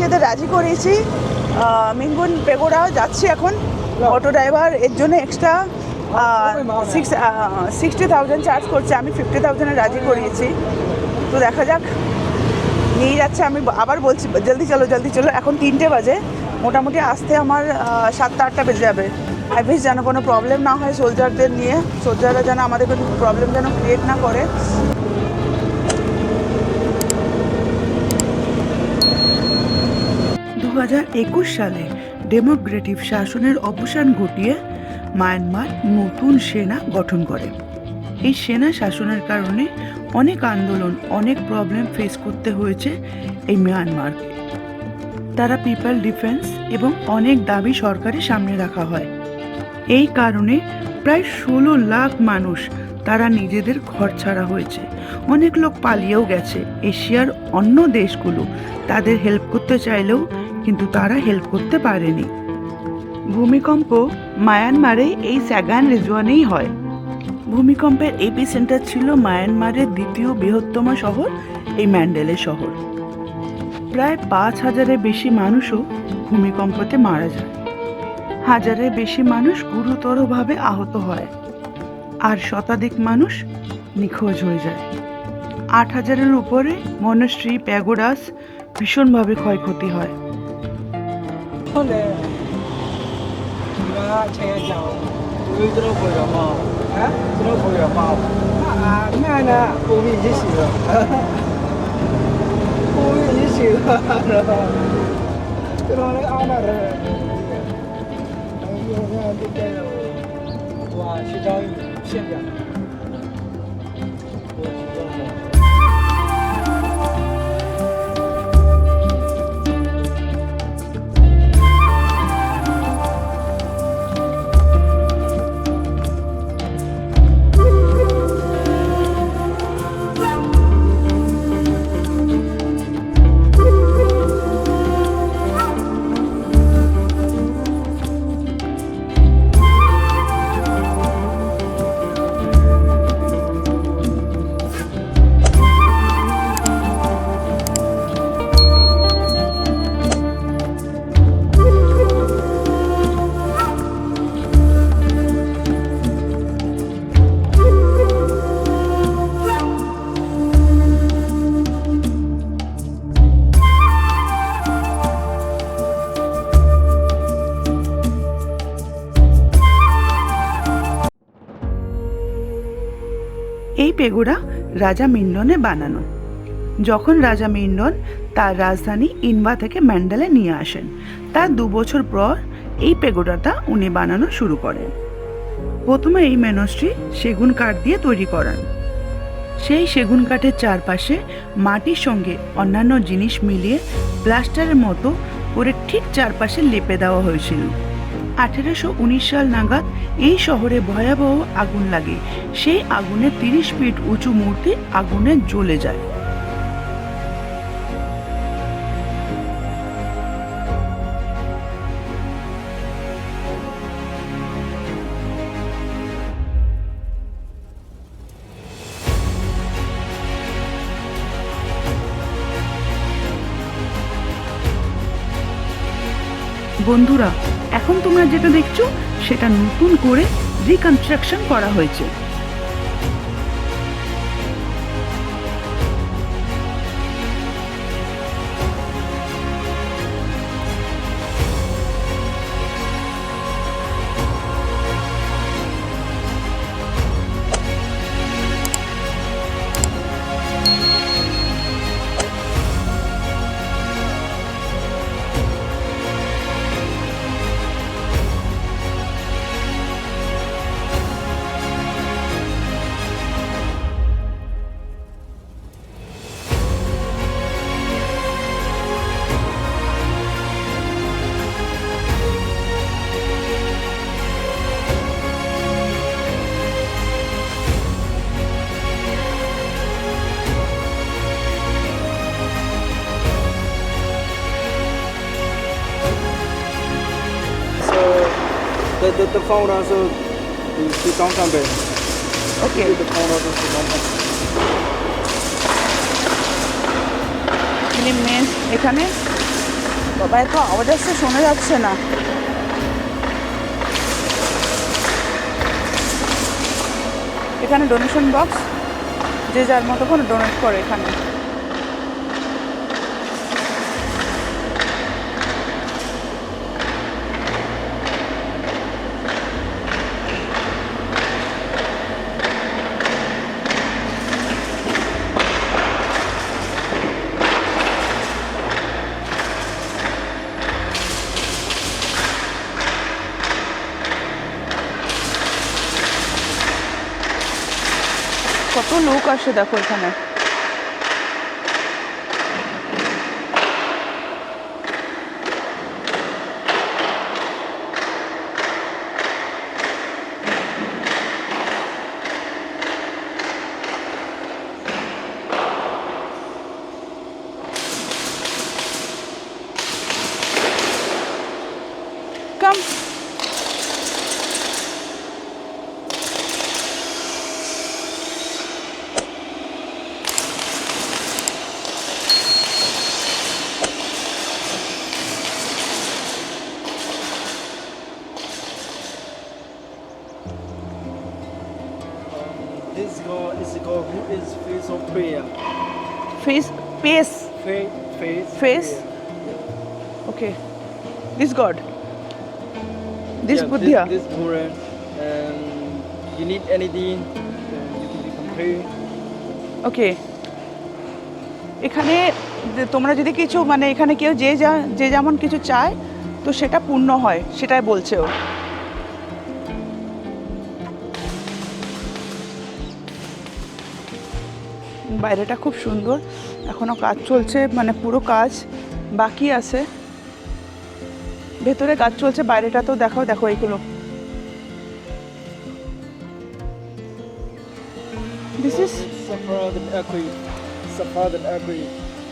নিজেদের রাজি করিয়েছি। মিঙ্গুন পেগোড়া যাচ্ছি এখন। অটো ড্রাইভার এর জন্য এক্সট্রা 60,000 চার্জ করছে, আমি 50,000 রাজি করিয়েছি। তো দেখা যাক, নিয়ে যাচ্ছে। আমি আবার বলছি জলদি চলো। এখন 3টে বাজে, মোটামুটি আসতে আমার 7টা-8টা বেজে যাবে। আই উইশ যেন কোনো প্রবলেম না হয় সোলজারদের নিয়ে, সোলজাররা যেন আমাদের কোনো প্রবলেম যেন ক্রিয়েট না করে। সালে ডেমোক্রেটিক শাসনের অবসান ঘটিয়ে মায়ানমার নতুন সেনা গঠন করে। এই সেনা শাসনের কারণে অনেক আন্দোলন, অনেক প্রবলেম ফেস করতে হয়েছে এই মিয়ানমারকে। তারা পিপল ডিফেন্স এবং অনেক দাবি সরকারের সামনে রাখা হয়। এই কারণে প্রায় 16 লাখ মানুষ তারা নিজেদের ঘর ছাড়া হয়েছে। অনেক লোক পালিয়েও গেছে। এশিয়ার অন্য দেশগুলো তাদের হেল্প করতে চাইলেও কিন্তু তারা হেল্প করতে পারেনি। ভূমিকম্প মায়ানমারে এই স্যাগান রিজওয়ানেই হয়। ভূমিকম্পের এপি সেন্টার ছিল মায়ানমারের দ্বিতীয় বৃহত্তম শহর এই ম্যান্ডেলে শহর। প্রায় 5,000-এর বেশি মানুষও ভূমিকম্পতে মারা যায়। 1,000-এর বেশি মানুষ গুরুতরভাবে আহত হয়, আর শতাধিক মানুষ নিখোঁজ হয়ে যায়। 8,000-এর উপরে মনাস্ট্রি, প্যাগোডাস ভীষণভাবে ক্ষয়ক্ষতি হয়। এই পেগোডা রাজা মিন্ডনে বানানো। যখন রাজা মিন্ডন তার রাজধানী ইনবা থেকে ম্যান্ডেলে নিয়ে আসেন, তার 2 বছর পর এই পেগোডাটা উনি বানানো শুরু করেন। প্রথমে এই মনাস্ট্রি সেগুন কাঠ দিয়ে তৈরি করান। সেই সেগুন কাঠের চারপাশে মাটির সঙ্গে অন্যান্য জিনিস মিলিয়ে প্লাস্টারের মতো করে ঠিক চারপাশে লেপে দেওয়া হয়েছিল। 1819 সাল নাগাদ এই শহরে ভয়াবহ আগুন লাগে। সেই আগুনে 30 ফিট উঁচু মূর্তি আগুনে জ্বলে যায়। বন্ধুরা, এখন তোমরা যেটা দেখছো সেটা নতুন করে রিকনস্ট্রাকশন করা হয়েছে। The phone also to come back. Okay, The phone also to come back. Mess এখানে বাবা এত আওয়াজ আসছে, শোনা যাচ্ছে না। এখানে ডোনেশন বক্স, যে যার মতো করে ডোনেট করে এখানে। কত লোক আসে দেখো এখানে। Come. This God is the God who is face of prayer. Face, face, Face. face. prayer. Okay. This God. This Yeah, Buddha. This Buddha. And you need anything, you can pray. ওকে, এখানে তোমরা যদি কিছু মানে এখানে কেউ যে যেমন কিছু চায় তো সেটা পূর্ণ হয়, সেটাই বলছে ও। বাইরেটা খুব সুন্দর, এখনো কাজ চলছে, মানে পুরো কাজ বাকি আছে। ভেতরে কাজ চলছে, বাইরেটা তো দেখো, দেখো এইগুলো। This is Safaradin Agri.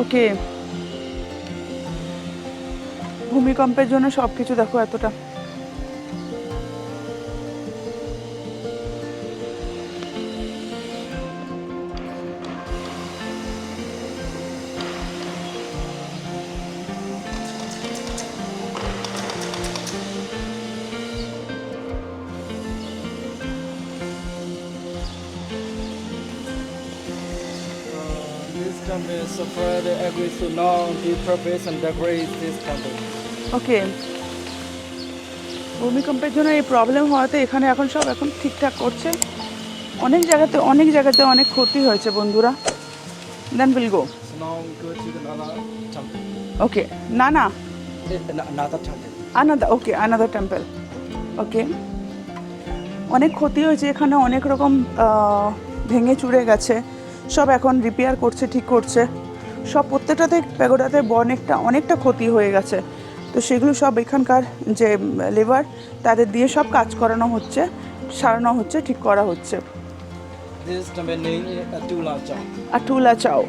ওকে। ভূমিকম্পের জন্য সব কিছু দেখো এতটা। This company is Safaradin Agri, so now they purpose and decorate this company. ওকে, ভূমিকম্পের জন্য এই প্রবলেম হওয়াতে এখানে এখন সব এখন ঠিকঠাক করছে। অনেক জায়গাতে অনেক ক্ষতি হয়েছে বন্ধুরা। Then will go. So now we go to another temple. Okay, না Another temple. Another temple. Okay, অনেক ক্ষতি হয়েছে এখানে, অনেক রকম ভেঙে চুরে গেছে, সব এখন রিপেয়ার করছে, ঠিক করছে সব। প্রত্যেকটাতে প্যাগোডাতে অনেকটা ক্ষতি হয়ে গেছে, তো সেগুলো সব এখানকার যে লেবার তাদের দিয়ে সব কাজ করানো হচ্ছে, সারানো হচ্ছে, ঠিক করা হচ্ছে। This temple name is Atula Chao. আটুলা চাও।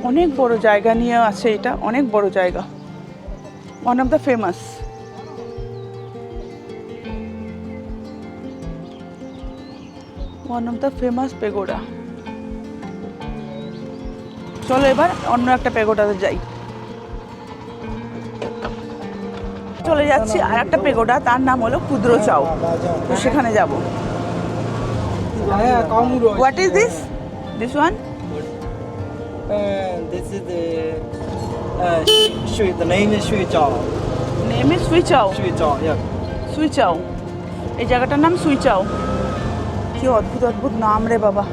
অনেক বড় জায়গা নিয়ে আছে এটা, অনেক বড় জায়গা। One of the famous. One of the famous pagoda. চলো এবার অন্য একটা পেগোডাতে যাই। চলে যাচ্ছি আর একটা পেগোডা, তার নাম হলো ক্ষুদ্র চাও, তো সেখানে যাব। What is this one? This is the Shui. The name is Shui Chao. Name is সুই চাও। Shui Chao, yeah. সুই চাও, এই জায়গাটার নাম সুই চাও। কি অদ্ভুত অদ্ভুত নাম রে বাবা।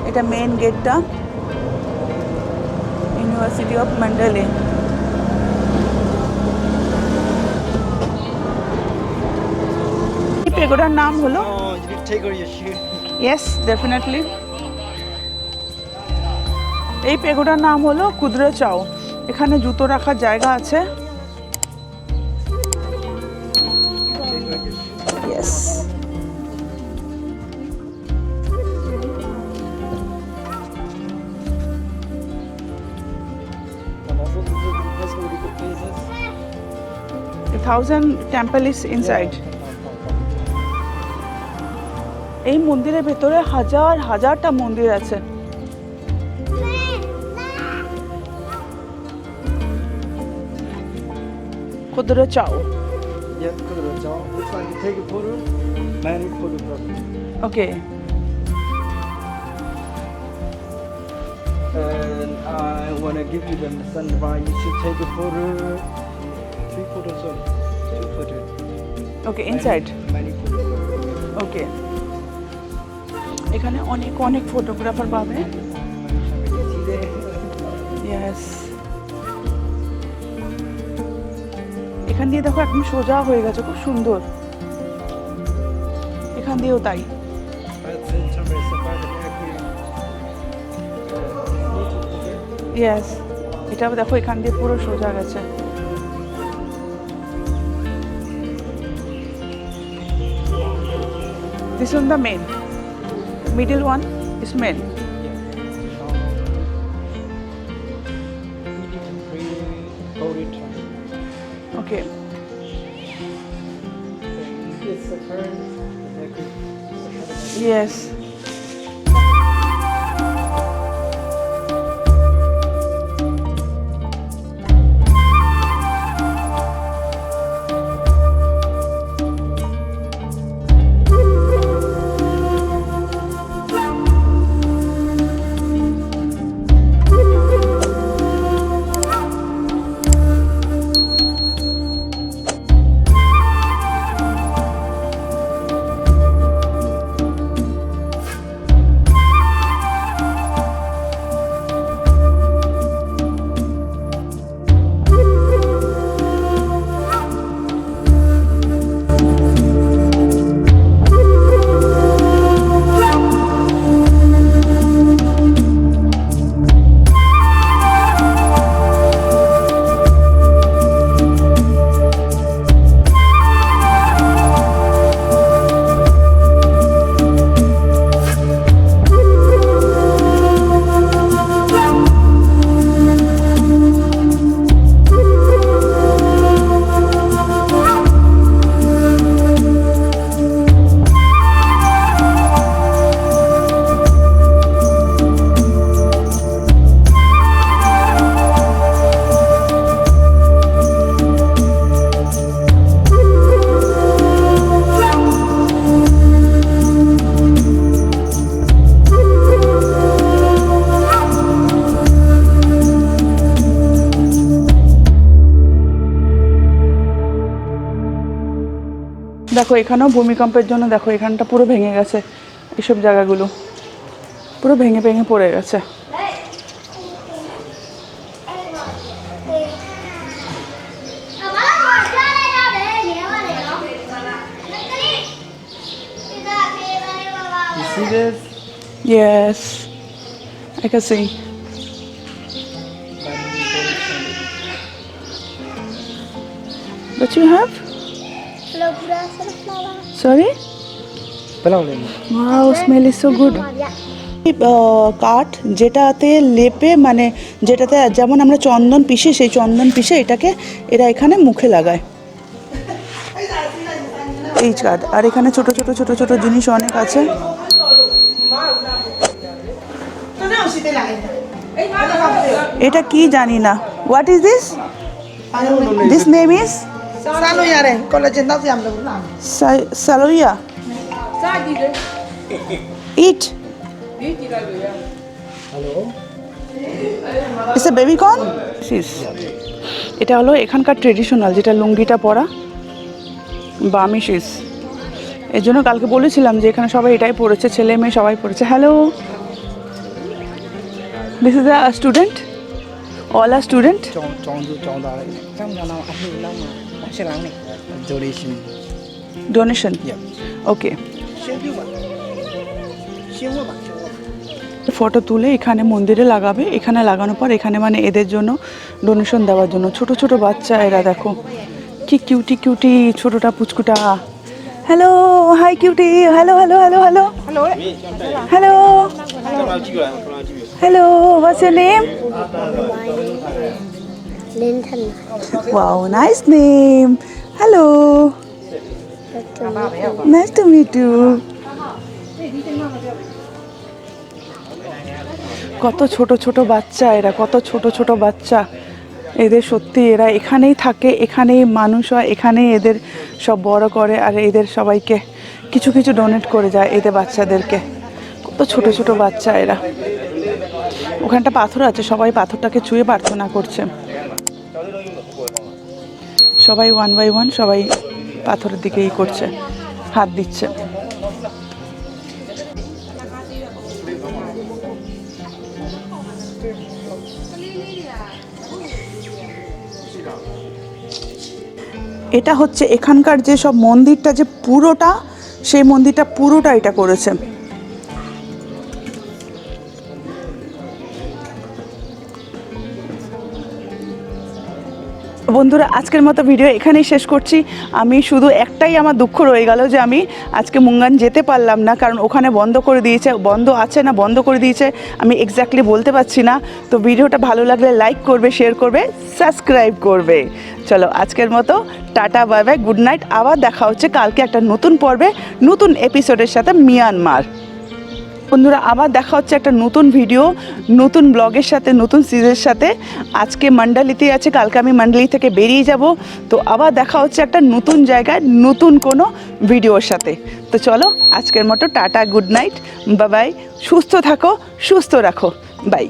এটা মেন গেটটা, ইউনিভার্সিটি অফ ম্যান্ডেলে। এই পেগোডার নাম হলো, Oh, you can take off your shoe. Yes definitely, এই পেগোডার নাম হলো ক্ষুদ্র চাও। এখানে জুতো রাখার জায়গা আছে। Yes, And also, this is the most beautiful places. 1000 temple is inside. এই মন্দিরের ভেতরে হাজার হাজারটা মন্দির আছে। খুদরা চাও। Yeah, look at the jaw. Looks like you take a photo. Man, you photography. Okay, And I want to give you the sunrise. You should take a photo. 3 photos, sorry. 2 photos. Okay, inside. Many photos. ওকে, এখানে অনেক অনেক photographer পাবে। See there? Yes, এখান দিয়ে দেখো একদম সোজা হয়ে গেছে, খুব সুন্দর। এখান দিয়েও তাই। That's it. Somebody survived the earthquake. Yes, এটা দেখো এখান দিয়ে পুরো সোজা গেছে। This one the main. Middle one is main. Hold it. Okay. It's the current. Yes. দেখো এখানেও ভূমিকম্পের জন্য দেখো এখানটা পুরো ভেঙে গেছে, এইসব জায়গাগুলো পুরো ভেঙে ভেঙে পড়ে গেছে। You see this? Yes, I can see. What you have? Sorry? Wow, smell is so good. কাঠ যেটাতে লেপে, মানে যেটাতে যেমন আমরা চন্দন পিষি, সেই চন্দন পিষে এটাকে এরা এখানে মুখে লাগায়, এই কাঠ। আর এখানে ছোট ছোট ছোট ছোট জিনিস অনেক আছে। এটা কি জানি না। What is this? This name is সালোয়া। It it's a baby corn. এটা হলো এখানকার ট্রেডিশনাল, যেটা লুঙ্গিটা পরা বামি শীষ। এর জন্য কালকে বলেছিলাম যে এখানে সবাই এটাই পড়েছে, ছেলে মেয়ে সবাই পড়েছে। Hello, this is a student, all are student. Donation, okay. Photo তুলে এখানে মন্দিরে লাগাবে, এখানে লাগানোর পর এখানে মানে এদের জন্য ডোনেশন দেওয়ার জন্য। ছোট ছোট বাচ্চা এরা, দেখো কি কিউটি কিউটি ছোটটা পুচকুটা। Hello, hi cutie, hello hello hello hello hello hello, what's your name? Linton. Wow, nice name. Hello. Nice to meet you. কত ছোট ছোট বাচ্চা এরা, কত ছোট ছোট বাচ্চা। এদের সত্যি এরা এখানেই থাকে, এখানেই মানুষ হয়, এখানেই এদের সব বড় করে, আর এদের সবাইকে কিছু কিছু ডোনেট করে যায় এদের বাচ্চাদেরকে। কত ছোট ছোট বাচ্চা এরা। ওখানটা পাথর আছে, সবাই পাথরটাকে ছুঁয়ে প্রার্থনা করছে। সবাই 1 বাই 1 সবাই পাথরের দিকে করছে, হাত দিচ্ছে। এটা হচ্ছে এখানকার যে সব মন্দিরটা, যে পুরোটা, সেই মন্দিরটা পুরোটা এটা করেছে। বন্ধুরা, আজকের মতো ভিডিও এখানেই শেষ করছি। আমি শুধু একটাই আমার দুঃখ রয়ে গেল যে আমি আজকে মুঙ্গান যেতে পারলাম না, কারণ ওখানে বন্ধ করে দিয়েছে। বন্ধ আছে না বন্ধ করে দিয়েছে আমি এক্স্যাক্টলি বলতে পারছি না। তো ভিডিওটা ভালো লাগলে লাইক করবে, শেয়ার করবে, সাবস্ক্রাইব করবে। চলো আজকের মতো tata, bye bye, good night. আবার দেখা হচ্ছে কালকে একটা নতুন পর্বে, নতুন এপিসোডের সাথে মিয়ানমার। বন্ধুরা, আবার দেখা হচ্ছে একটা নতুন ভিডিও, নতুন ব্লগের সাথে, নতুন সিরিজের সাথে। আজকে মান্ডালিতে আছে, কালকে আমি মান্ডালি থেকে বেরিয়ে যাব। তো আবার দেখা হচ্ছে একটা নতুন জায়গায়, নতুন কোনো ভিডিওর সাথে। তো চলো আজকের মতো tata, good night, bye bye. সুস্থ থাকো, সুস্থ রাখো, বাই।